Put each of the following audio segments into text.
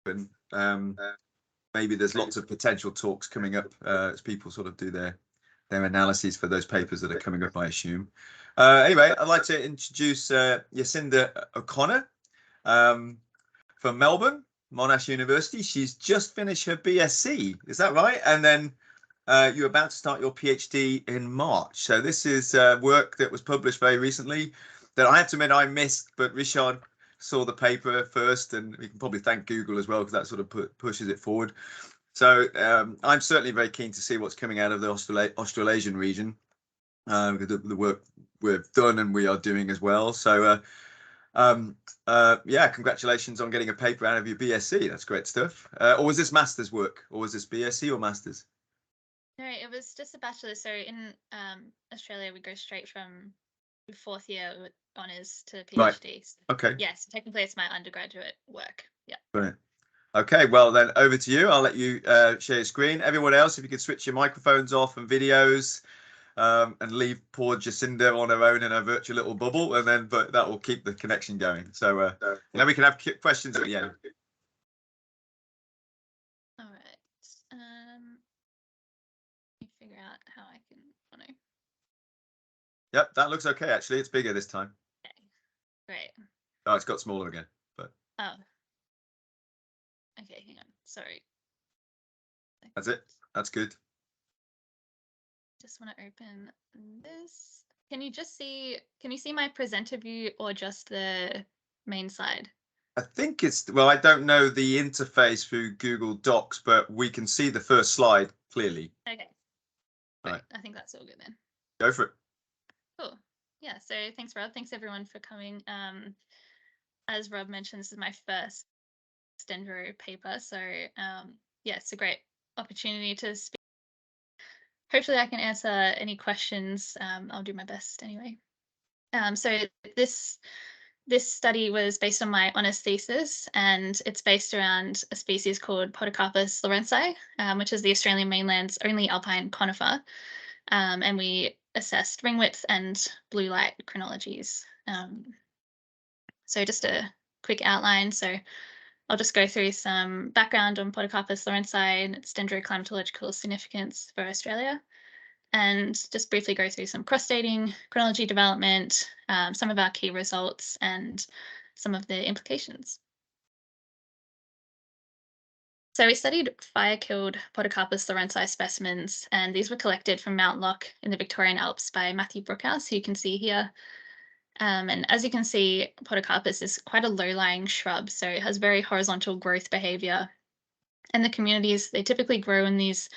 and maybe there's lots of potential talks coming up as people sort of do their analyses for those papers that are coming up, I assume. Anyway, I'd like to introduce Jacinda O'Connor from Melbourne, Monash University. She's just finished her BSc, is that right? And then you're about to start your PhD in March. So this is work that was published very recently that I have to admit I missed, but Richard saw the paper first, and we can probably thank Google as well, because that sort of pushes it forward. So I'm certainly very keen to see what's coming out of the Australasian region, the work we've done and we are doing as well. So yeah, congratulations on getting a paper out of your BSc. That's great stuff. Or was this master's work, or was this BSc or master's? No, it was just a bachelor's. So in Australia, we go straight from fourth year with honours to PhD. Right. Okay. Yes, technically it's my undergraduate work. Yeah. Brilliant. Okay, well then over to you. I'll let you share your screen. Everyone else, if you could switch your microphones off and videos, and leave poor Jacinda on her own in her virtual little bubble, and then that will keep the connection going. So now we can have questions at the end. All right. Let me figure out how I can. Oh, no. Yep, that looks okay. Actually, it's bigger this time. Okay. Great. Oh, it's got smaller again, but. Oh. Okay, hang on. Sorry. That's it. That's good. Just want to open this. Can you see my presenter view or just the main slide? I think it's, well, I don't know the interface through Google Docs, but we can see the first slide clearly. Okay. Right. I think that's all good then. Go for it. Cool. Yeah, so thanks, Rob. Thanks, everyone, for coming. As Rob mentioned, this is my first Dendro paper, so yeah, it's a great opportunity to speak. Hopefully I can answer any questions. I'll do my best anyway. So this study was based on my honours thesis, and it's based around a species called Podocarpus lawrencei, which is the Australian mainland's only alpine conifer, and we assessed ring width and blue light chronologies. So just a quick outline. So I'll just go through some background on Podocarpus lawrencei and its dendroclimatological significance for Australia, and just briefly go through some cross-dating, chronology development, some of our key results, and some of the implications. So we studied fire-killed Podocarpus lawrencei specimens, and these were collected from Mount Locke in the Victorian Alps by Matthew Brookhouse, who you can see here. And as you can see, Podocarpus is quite a low-lying shrub, so it has very horizontal growth behavior. And the communities, they typically grow in these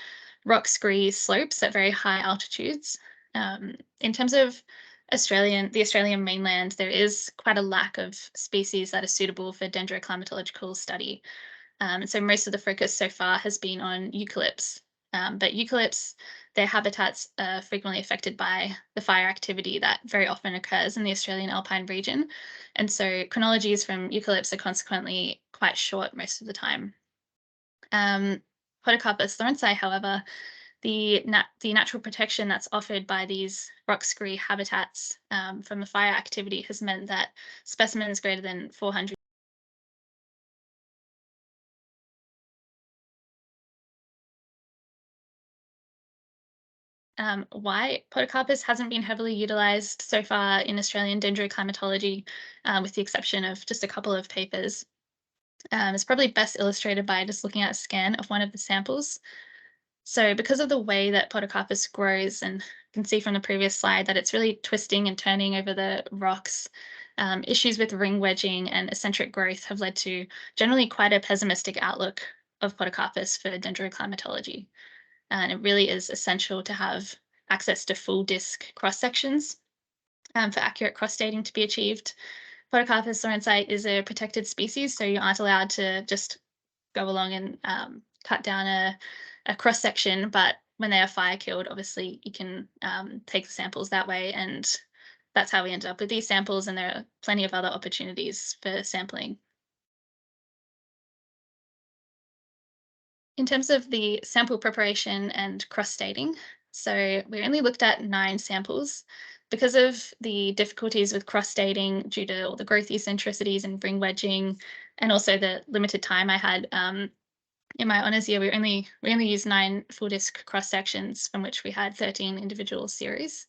rock scree slopes at very high altitudes. In terms of the Australian mainland, there is quite a lack of species that are suitable for dendroclimatological study. So most of the focus so far has been on eucalypts. But eucalypts, their habitats are frequently affected by the fire activity that very often occurs in the Australian alpine region. And so chronologies from eucalypts are consequently quite short most of the time. Podocarpus lawrencei, however, the natural protection that's offered by these rock scree habitats from the fire activity has meant that specimens greater than 400 why Podocarpus hasn't been heavily utilised so far in Australian dendroclimatology, with the exception of just a couple of papers. It's probably best illustrated by just looking at a scan of one of the samples. So because of the way that Podocarpus grows, and you can see from the previous slide that it's really twisting and turning over the rocks, issues with ring wedging and eccentric growth have led to generally quite a pessimistic outlook of Podocarpus for dendroclimatology. And it really is essential to have access to full disc cross sections for accurate cross dating to be achieved. Podocarpus lawrencei is a protected species, so you aren't allowed to just go along and cut down a cross section. But when they are fire killed, obviously you can take the samples that way, and that's how we ended up with these samples. And there are plenty of other opportunities for sampling. In terms of the sample preparation and cross-dating, so we only looked at 9 samples. Because of the difficulties with cross-dating due to all the growth eccentricities and ring wedging, and also the limited time I had in my honours year. We only used 9 full disc cross sections, from which we had 13 individual series.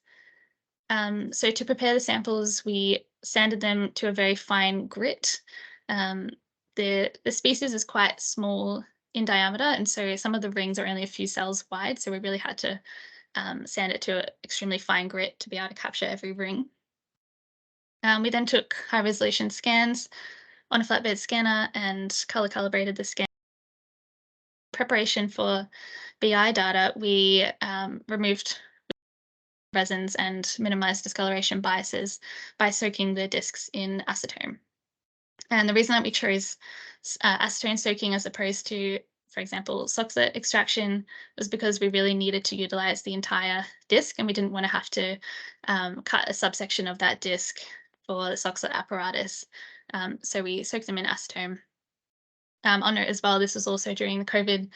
So to prepare the samples, we sanded them to a very fine grit. The species is quite small in diameter, and so some of the rings are only a few cells wide. So we really had to sand it to an extremely fine grit to be able to capture every ring. We then took high resolution scans on a flatbed scanner and color calibrated the scan. Preparation for BI data, we removed resins and minimized discoloration biases by soaking the discs in acetone. And the reason that we chose acetone soaking as opposed to, for example, Soxhlet extraction was because we really needed to utilize the entire disc, and we didn't want to have to cut a subsection of that disc for the Soxhlet apparatus. So we soaked them in acetone. On note as well, this was also during the COVID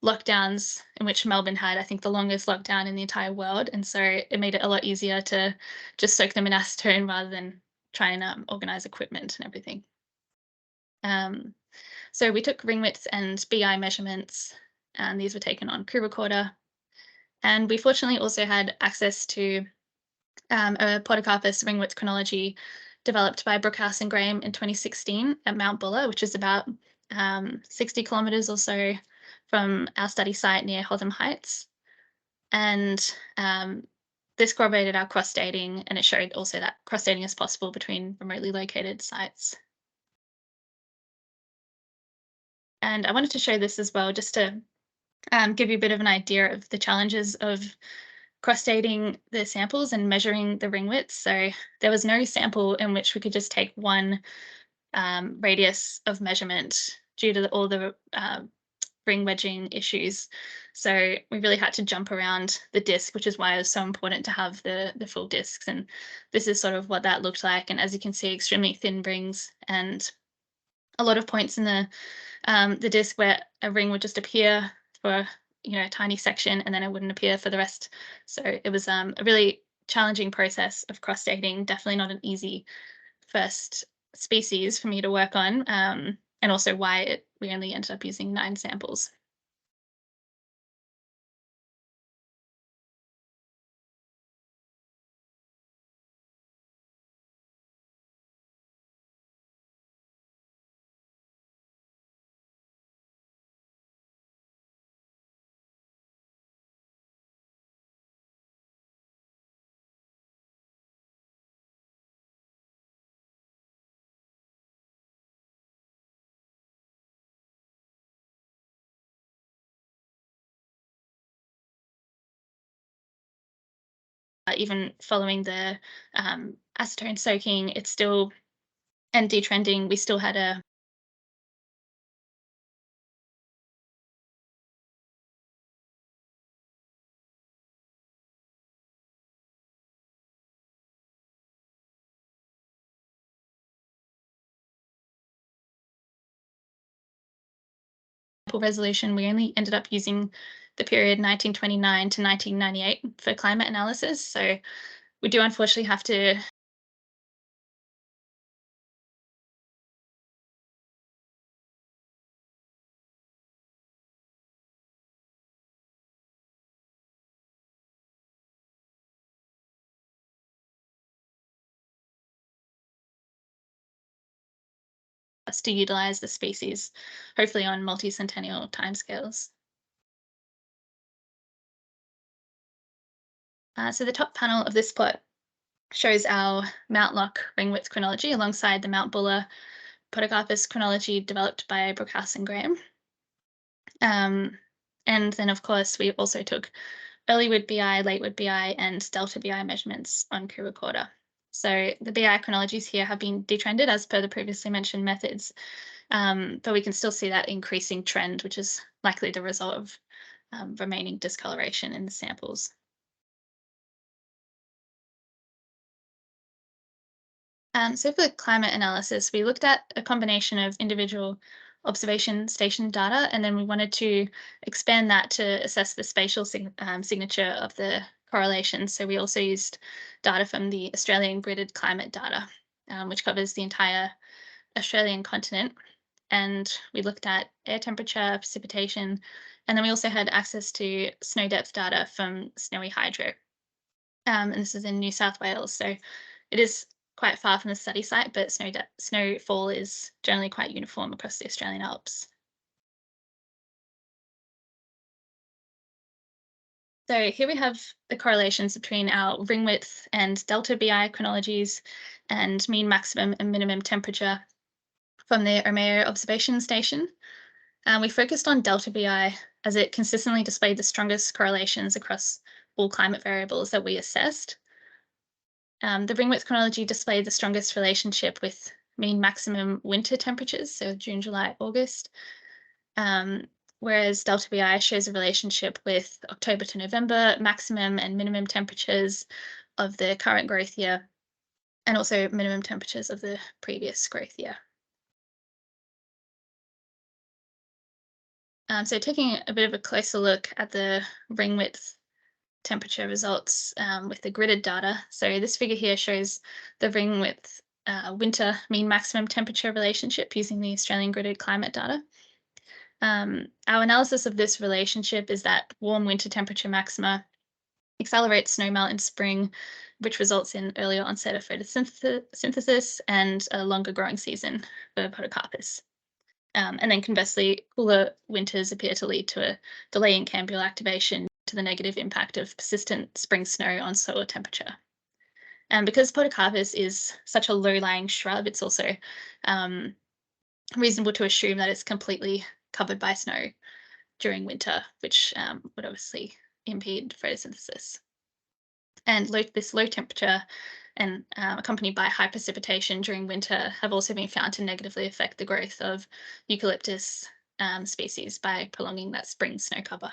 lockdowns, in which Melbourne had, I think, the longest lockdown in the entire world. And so it made it a lot easier to just soak them in acetone rather than try and organize equipment and everything. So we took ring width and BI measurements, and these were taken on Crew Recorder. And we fortunately also had access to a Podocarpus ring width chronology developed by Brookhouse and Graham in 2016 at Mount Buller, which is about 60 kilometers or so from our study site near Hotham Heights. And this corroborated our cross-dating, and it showed also that cross-dating is possible between remotely located sites. And I wanted to show this as well, just to give you a bit of an idea of the challenges of cross-dating the samples and measuring the ring width. So there was no sample in which we could just take one radius of measurement due to all the ring wedging issues. So we really had to jump around the disc, which is why it was so important to have the full discs. And this is sort of what that looked like. And as you can see, extremely thin rings and a lot of points in the disc where a ring would just appear for a tiny section, and then it wouldn't appear for the rest. So it was a really challenging process of cross-dating, definitely not an easy first species for me to work on, and also why we only ended up using 9 samples. Even following the acetone soaking, it's still, and detrending, we still had a resolution. We only ended up using the period 1929 to 1998 for climate analysis. So we do unfortunately have to utilize the species, hopefully on multi-centennial timescales. So the top panel of this plot shows our Mount Lock ring width chronology alongside the Mount Buller Podocarpus chronology developed by Brookhouse and Graham. And then, of course, we also took early wood BI, late wood BI, and delta BI measurements on Crew Recorder. So the BI chronologies here have been detrended as per the previously mentioned methods, but we can still see that increasing trend, which is likely the result of remaining discoloration in the samples. So for climate analysis, we looked at a combination of individual observation station data, and then we wanted to expand that to assess the spatial signature of the correlation. So we also used data from the Australian gridded climate data, which covers the entire Australian continent. and we looked at air temperature, precipitation, and then we also had access to snow depth data from Snowy Hydro. And this is in New South Wales, so it is quite far from the study site, but snowfall is generally quite uniform across the Australian Alps. So here we have the correlations between our ring width and delta BI chronologies and mean maximum and minimum temperature from the Omeo observation station. We focused on delta BI as it consistently displayed the strongest correlations across all climate variables that we assessed. The ring width chronology displayed the strongest relationship with mean maximum winter temperatures, so June, July, August, whereas delta BI shows a relationship with October to November maximum and minimum temperatures of the current growth year, and also minimum temperatures of the previous growth year. So taking a bit of a closer look at the ring width temperature results with the gridded data. So this figure here shows the ring width winter mean maximum temperature relationship using the Australian gridded climate data. Our analysis of this relationship is that warm winter temperature maxima accelerates snowmelt in spring, which results in earlier onset of photosynthesis and a longer growing season for Podocarpus. And then conversely, cooler winters appear to lead to a delay in cambial activation to the negative impact of persistent spring snow on soil temperature. And because Podocarpus is such a low-lying shrub, it's also reasonable to assume that it's completely covered by snow during winter, which would obviously impede photosynthesis. And this low temperature and accompanied by high precipitation during winter have also been found to negatively affect the growth of eucalyptus species by prolonging that spring snow cover.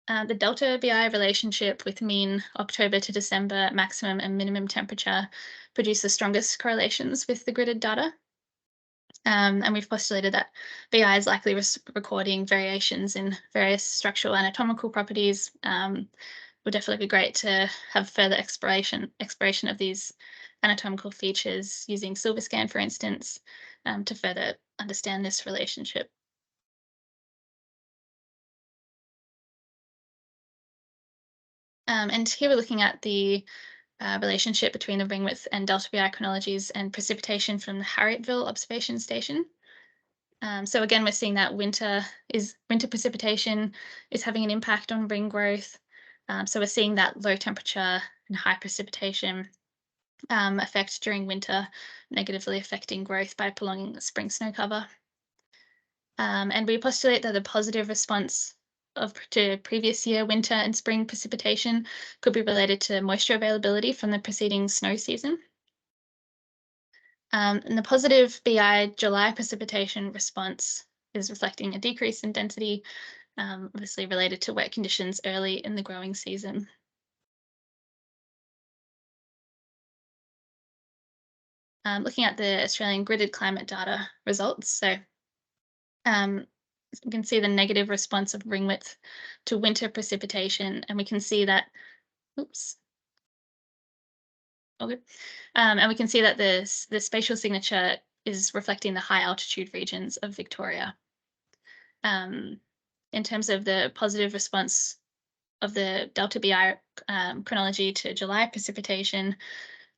The delta BI relationship with mean October to December maximum and minimum temperature produce the strongest correlations with the gridded data. And we've postulated that BI is likely recording variations in various structural anatomical properties. Would definitely be great to have further exploration of these anatomical features using SilverScan, for instance, to further understand this relationship. And here we're looking at the relationship between the ring width and delta BI chronologies and precipitation from the Harriettville observation station. So again, we're seeing that winter precipitation is having an impact on ring growth. So we're seeing that low temperature and high precipitation effect during winter, negatively affecting growth by prolonging the spring snow cover. And we postulate that the positive response to previous year winter and spring precipitation could be related to moisture availability from the preceding snow season. And the positive BI July precipitation response is reflecting a decrease in density, obviously related to wet conditions early in the growing season. Looking at the Australian gridded climate data results, so we can see the negative response of ring width to winter precipitation, and we can see that, oops, okay, and we can see that the spatial signature is reflecting the high altitude regions of Victoria. In terms of the positive response of the delta BI chronology to July precipitation,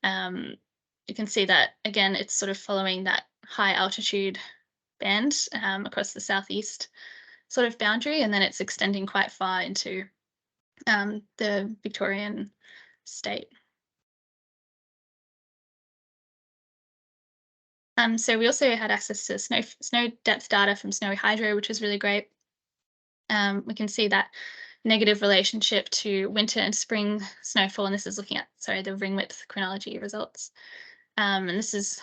you can see that again, it's sort of following that high altitude band across the southeast sort of boundary, and then it's extending quite far into the Victorian state. So we also had access to snow depth data from Snowy Hydro, which was really great. We can see that negative relationship to winter and spring snowfall, and this is looking at, the ring width chronology results. And this is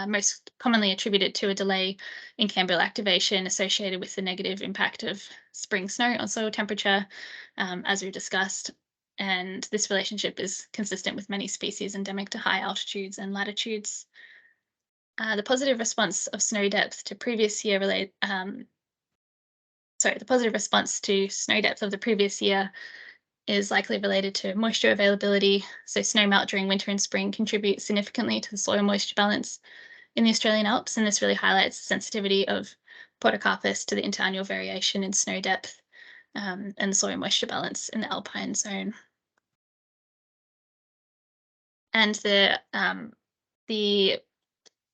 most commonly attributed to a delay in cambial activation associated with the negative impact of spring snow on soil temperature, as we discussed. And this relationship is consistent with many species endemic to high altitudes and latitudes. The positive response of snow depth to previous year the positive response to snow depth of the previous year is likely related to moisture availability. So snow melt during winter and spring contributes significantly to the soil moisture balance in the Australian Alps, and this really highlights the sensitivity of Podocarpus to the interannual variation in snow depth and the soil moisture balance in the alpine zone. And the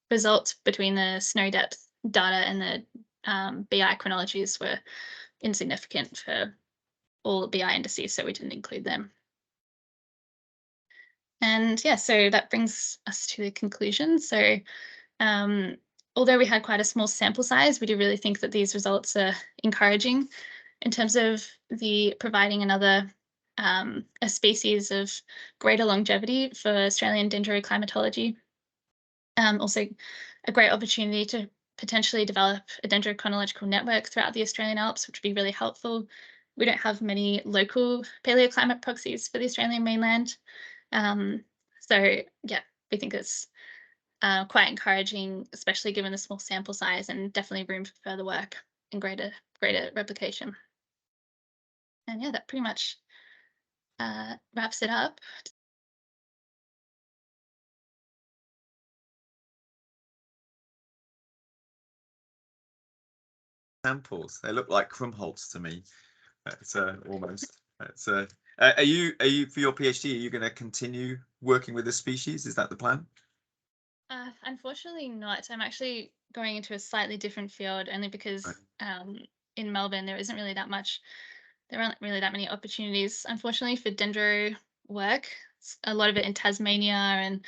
results between the snow depth data and the BI chronologies were insignificant for all BI indices, so we didn't include them. And yeah, so that brings us to the conclusion. So although we had quite a small sample size, we do really think that these results are encouraging in terms of providing another a species of greater longevity for Australian dendroclimatology. Also a great opportunity to potentially develop a dendrochronological network throughout the Australian Alps, which would be really helpful. We don't have many local paleoclimate proxies for the Australian mainland. So yeah, we think it's quite encouraging, especially given the small sample size, and definitely room for further work and greater replication. And yeah, that pretty much wraps it up. Samples, they look like Krumholtz to me. It's almost. It's are you for your PhD? Are you going to continue working with this species? Is that the plan? Unfortunately not. I'm actually going into a slightly different field, only because in Melbourne there aren't really that many opportunities, unfortunately, for dendro work. It's a lot of it in Tasmania and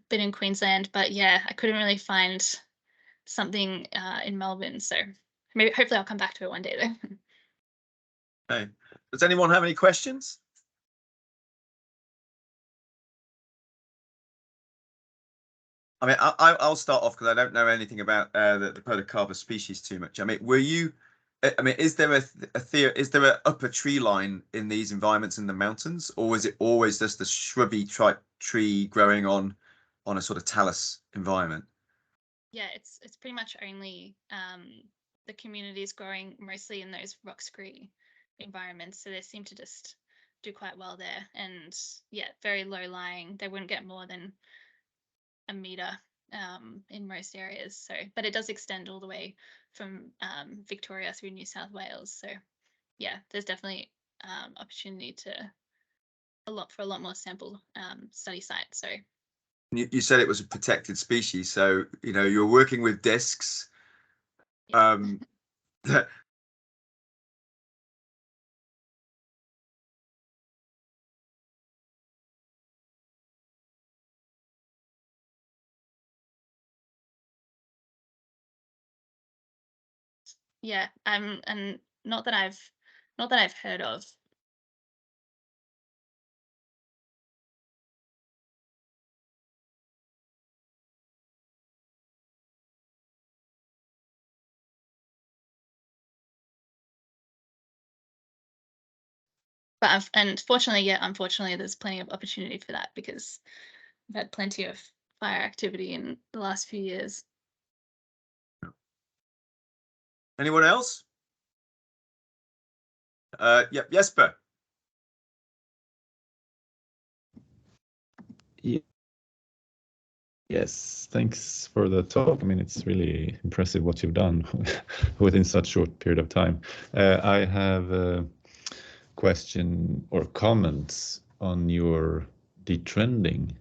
bit in Queensland, but yeah, I couldn't really find something in Melbourne, so hopefully I'll come back to it one day though. Okay. Does anyone have any questions? I mean, I'll start off because I don't know anything about the Podocarpus species too much. I mean, is there is there an upper tree line in these environments in the mountains, or is it always just a shrubby tree growing on a sort of talus environment? Yeah, it's pretty much only the communities growing mostly in those rock scree environments, so they seem to just do quite well there. And yeah, very low lying. They wouldn't get more than a meter in most areas. So, but it does extend all the way from Victoria through New South Wales. So yeah, there's definitely opportunity for a lot more sample study sites. So you said it was a protected species, so you're working with discs. yeah. Yeah, and not that I've heard of. But unfortunately, there's plenty of opportunity for that because we've had plenty of fire activity in the last few years. Anyone else? Yep, Jesper. Yes, thanks for the talk. I mean, it's really impressive what you've done within such short period of time. I have a question or comments on your detrending.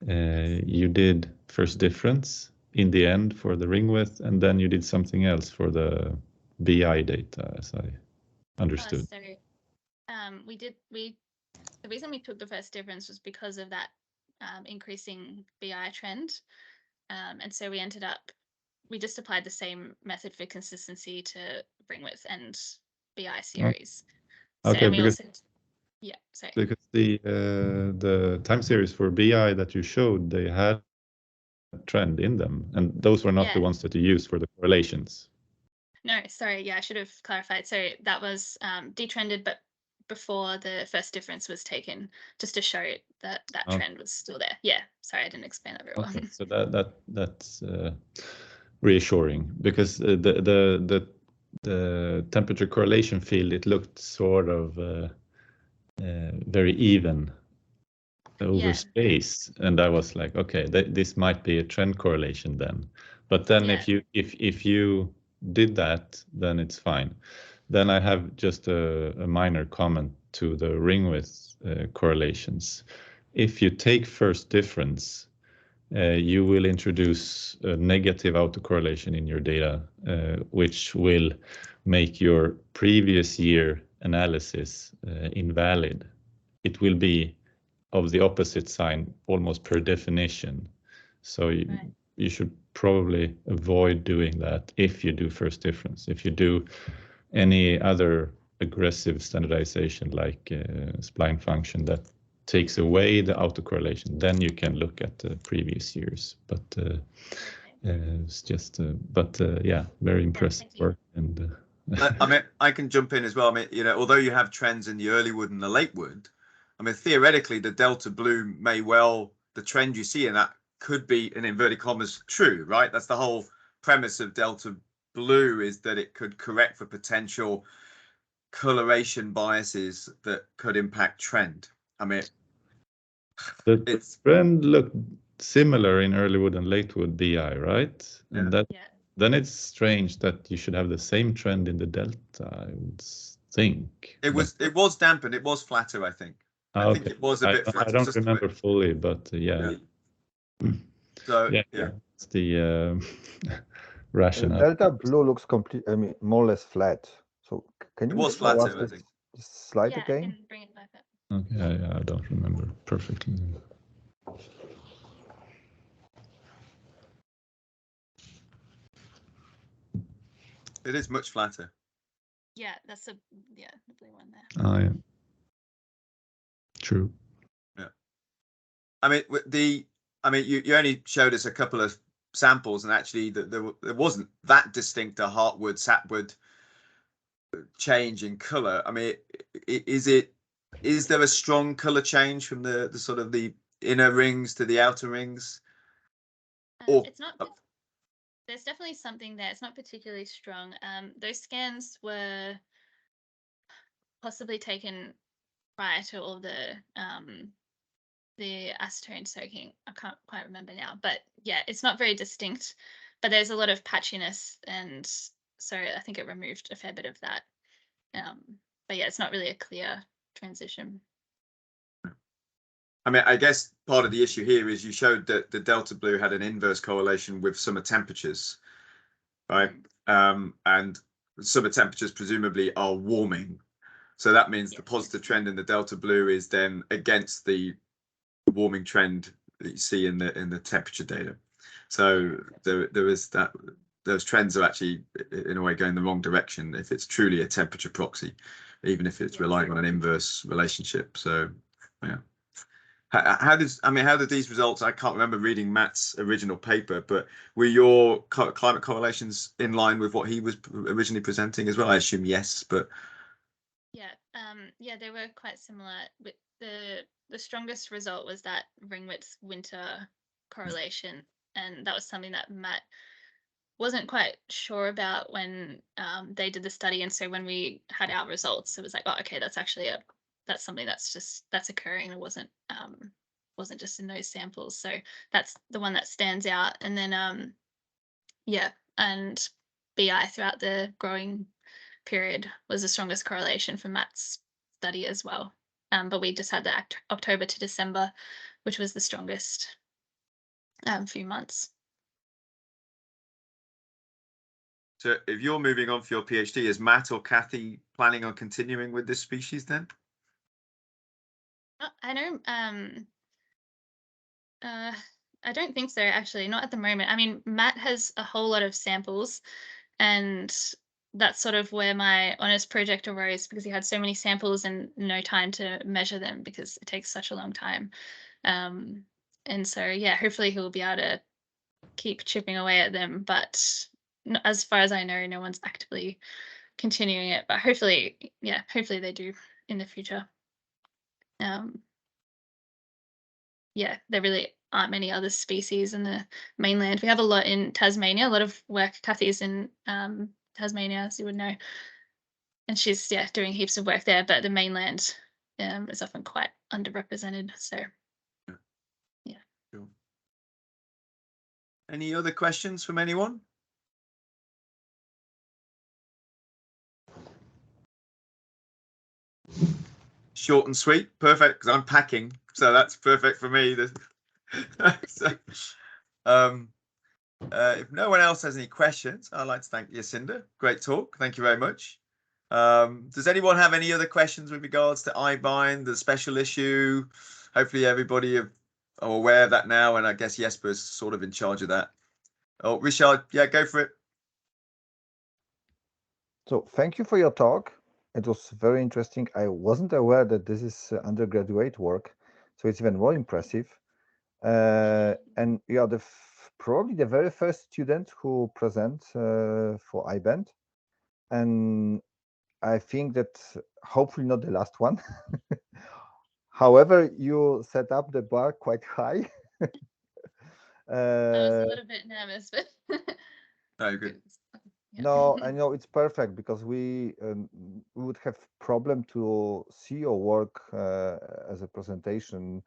You did first difference in the end for the ring width, and then you did something else for the BI data, as I understood. So the reason we took the first difference was because of that increasing BI trend. And so we just applied the same method for consistency to ring width and BI series. Okay, So, because the time series for BI that you showed, they had a trend in them, and those were not the ones that you used for the correlations. No, sorry, yeah, I should have clarified. So that was detrended, but before the first difference was taken, just to show that trend was still there. Yeah, sorry, I didn't explain that very well. Okay, so that's reassuring, because the temperature correlation field, it looked sort of very even over Yeah. space, and I was like, okay, this might be a trend correlation then. But then Yeah. if you did that, then it's fine. Then I have just a minor comment to the ring width correlations. If you take first difference, you will introduce a negative autocorrelation in your data, which will make your previous year analysis invalid. It will be of the opposite sign almost per definition. So you should probably avoid doing that if you do first difference. If you do any other aggressive standardization like spline function that takes away the autocorrelation, then you can look at the previous years. But it's just, yeah, very impressive work. And I mean, I can jump in as well. I mean, you know, although you have trends in the early wood and the late wood, I mean, theoretically, the delta blue may well, the trend you see in that could be, in inverted commas, true, right? That's the whole premise of delta blue, is that it could correct for potential coloration biases that could impact trend. I mean, the trend looked similar in early wood and late wood BI, right? And then it's strange that you should have the same trend in the delta, I would think. It was dampened. It was flatter, I think. I think it was a bit flatter. I don't remember fully, but yeah. So yeah, it's the rationale. The delta blue looks complete. I mean, more or less flat. So can you show us this slide again? I can bring it back up. Okay, I don't remember perfectly. It is much flatter. Yeah, that's the blue one there. Oh, yeah. True. Yeah. I mean, you only showed us a couple of samples, and actually there wasn't that distinct a heartwood sapwood change in color. I mean, is there a strong color change from the sort of the inner rings to the outer rings? It's not. There's definitely something there. It's not particularly strong. Those scans were possibly taken prior to all the acetone soaking. I can't quite remember now, but yeah, it's not very distinct. But there's a lot of patchiness, and so I think it removed a fair bit of that. But yeah, it's not really a clear transition. I mean, I guess part of the issue here is you showed that the delta blue had an inverse correlation with summer temperatures, right? And summer temperatures presumably are warming. So that means the positive trend in the delta blue is then against the warming trend that you see in the temperature data. So there is that. Those trends are actually, in a way, going the wrong direction if it's truly a temperature proxy, even if it's relying on an inverse relationship. So, yeah. How did these results? I can't remember reading Matt's original paper, but were your climate correlations in line with what he was originally presenting as well? I assume yes, but they were quite similar. But the strongest result was that ring width winter correlation, and that was something that Matt wasn't quite sure about when they did the study, and so when we had our results, it was like, oh, okay, that's actually that's something that's occurring. It wasn't just in those samples. So that's the one that stands out. And then and BI throughout the growing period was the strongest correlation for Matt's study as well. But we just had the October to December, which was the strongest few months. So if you're moving on for your PhD, is Matt or Kathy planning on continuing with this species then? I know. I don't think so, actually, not at the moment. I mean, Matt has a whole lot of samples, and that's sort of where my honours project arose, because he had so many samples and no time to measure them because it takes such a long time. And so, yeah, hopefully he'll be able to keep chipping away at them. But as far as I know, no one's actively continuing it. But hopefully they do in the future. There really aren't many other species in the mainland. We have a lot in Tasmania, a lot of work. Kathy's in Tasmania, as you would know. And she's, doing heaps of work there. But the mainland, is often quite underrepresented. So, yeah. Sure. Any other questions from anyone? Short and sweet, perfect, because I'm packing, so that's perfect for me. So, if no one else has any questions, I'd like to thank Jacinda. Great talk. Thank you very much. Does anyone have any other questions with regards to iBind, the special issue? Hopefully everybody are aware of that now, and I guess Jesper's sort of in charge of that. Oh, Richard, yeah, go for it. So thank you for your talk. It was very interesting. I wasn't aware that this is undergraduate work, so it's even more impressive. And you are probably the very first student who presents for iBand, and I think that hopefully not the last one. However, you set up the bar quite high. I was a little bit nervous, but Oh, good. Yeah. No, I know it's perfect because we would have problem to see your work as a presentation.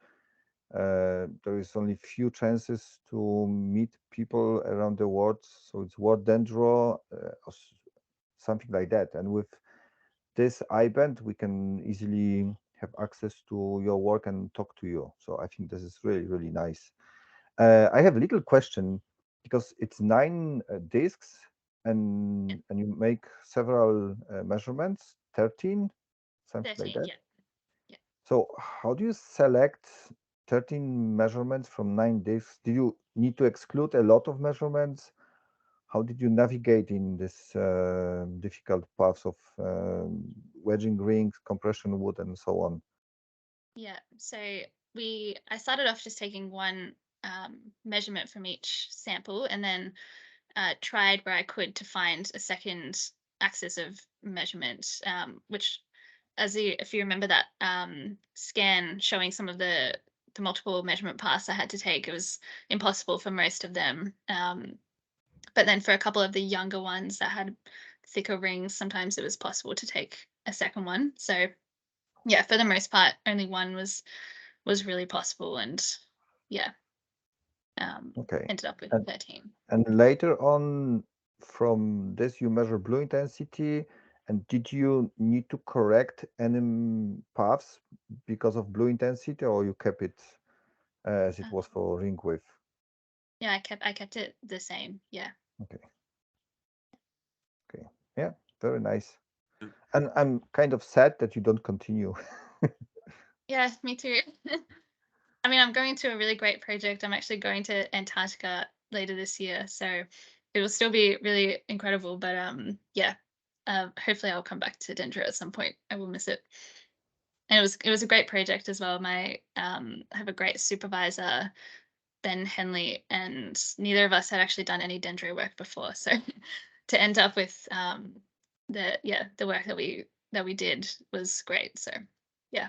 There is only few chances to meet people around the world, so it's World Dendro or something like that. And with this iBand, we can easily have access to your work and talk to you. So I think this is really, really nice. I have a little question because it's 9 discs and you make several measurements, 13, something 13, like that. yeah. So how do you select 13 measurements from 9 discs? Do you need to exclude a lot of measurements? How did you navigate in this difficult paths of wedging rings, compression wood, and so on? Yeah, so I started off just taking one measurement from each sample, and then tried where I could to find a second axis of measurement, which, if you remember that scan showing some of the multiple measurement paths I had to take, it was impossible for most of them. But then for a couple of the younger ones that had thicker rings, sometimes it was possible to take a second one. So yeah, for the most part, only one was really possible, and yeah, Okay. ended up with 13. And later on, from this, you measure blue intensity. And did you need to correct any paths because of blue intensity, or you kept it as it was for ring width? Yeah, I kept it the same. Yeah. Okay. Okay. Yeah, very nice. And I'm kind of sad that you don't continue. Yeah, me too. I mean, I'm going to a really great project. I'm actually going to Antarctica later this year, so it will still be really incredible. But yeah, hopefully I'll come back to Dendro at some point. I will miss it. And it was a great project as well. I have a great supervisor, Ben Henley, and neither of us had actually done any Dendro work before. So to end up with the work that we did was great. So yeah.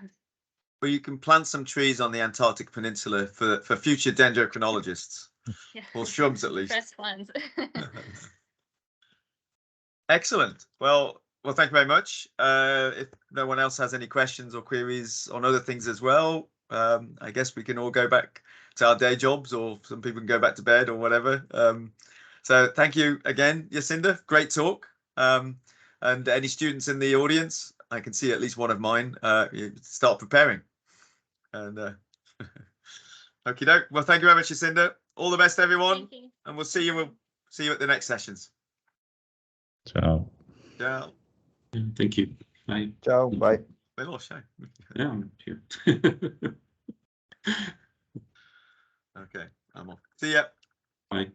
Well, you can plant some trees on the Antarctic Peninsula for future dendrochronologists, Yeah. or shrubs at least. First plans. Excellent. Well, thank you very much. If no one else has any questions or queries on other things as well, I guess we can all go back to our day jobs, or some people can go back to bed or whatever. So thank you again, Jacinda. Great talk. And any students in the audience, I can see at least one of mine, start preparing. And okie doke. Well, thank you very much, Jacinda. All the best, everyone. Thank you. And we'll see you at the next sessions. Ciao. Ciao. Thank you. Bye. Ciao. Bye. Yeah, I'm here. Okay, I'm off. See ya. Bye.